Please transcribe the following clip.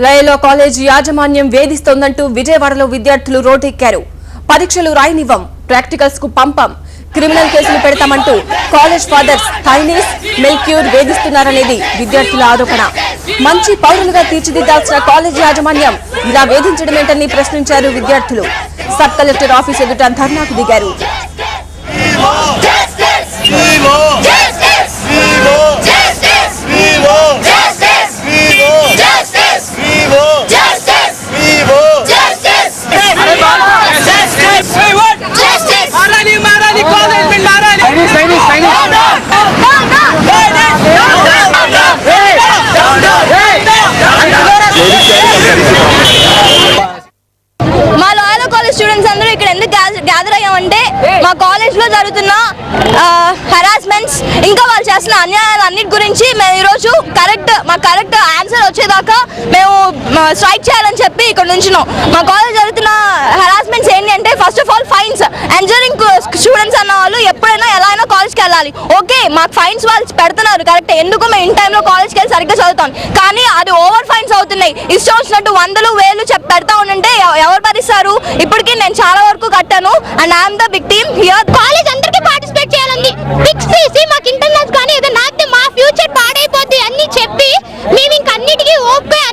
లయలో college యాజమాన్యం వేధిస్తోందంటూ విజయవాడలో విద్యార్థులు రోడ్డెక్కారు. పరీక్షలు రాయనివ్వం, ప్రాక్టికల్స్ కు పంపం, క్రిమినల్ కేసులు పెడతామంటూ కాలేజ్ ఫాదర్స్ హైనీస్, మెల్క్యూర్ వేధిస్తున్నారనేది విద్యార్థుల ఆరోపణ. మంచి పౌరులుగా తీర్చిదిద్దాల్సిన కాలేజీ యాజమాన్యం ఇలా వేధించడమేంటని ప్రశ్నించారు విద్యార్థులు. సబ్ కలెక్టర్ ఆఫీస్ ఎదుట ధర్నాకు దిగారు. మా లాయల్ కాలేజ్ స్టూడెంట్స్ అందరూ ఇక్కడ ఎందుకు గ్యాదర్ అయ్యామంటే మా కాలేజ్ లో జరుగుతున్న హెరాస్మెంట్స్ ఇంకా వాళ్ళు చేస్తున్న అన్యాయాలన్నిటి గురించి మేము ఈరోజు కరెక్ట్ ఆన్సర్ వచ్చేదాకా మేము స్ట్రైక్ చేయాలని చెప్పి ఇక్కడ నుంచున్నాం. మా కాలేజ్ జరుగుతున్న హెరాస్మెంట్స్ ఏంటి అంటే first of all fines. Engineering students అన్న వాళ్ళు ఎప్పుడైనా ఎలా అయినా కాలేజ్కి వెళ్ళాలి. ఓకే, మాకు ఫైన్స్ వాళ్ళు పెడుతున్నారు కరెక్ట్, ఎందుకు మేము ఇన్ టైంలో కాలేజ్కి వెళ్ళి సరిగ్గా చదువుతాం. కానీ అది ఓవర్ ఫైన్స్ అవుతున్నాయి. ఇష్టం వచ్చినట్టు 100,000 పెడతా ఉంటే ఎవరు భరిస్తారు? ఇప్పటికీ నేను చాలా వరకు కట్టాను and I'm the big team here. College అందరికీ పార్టిసిపేట్ చేయాలండి. ఫిక్స్ చేసి మాకు ఇంటర్నల్స్ కానీ ఏదో నాకితే మా ఫ్యూచర్ పాడైపోద్ది అన్ని చెప్పి మేము ఇంక అన్నిటికీ ఓకే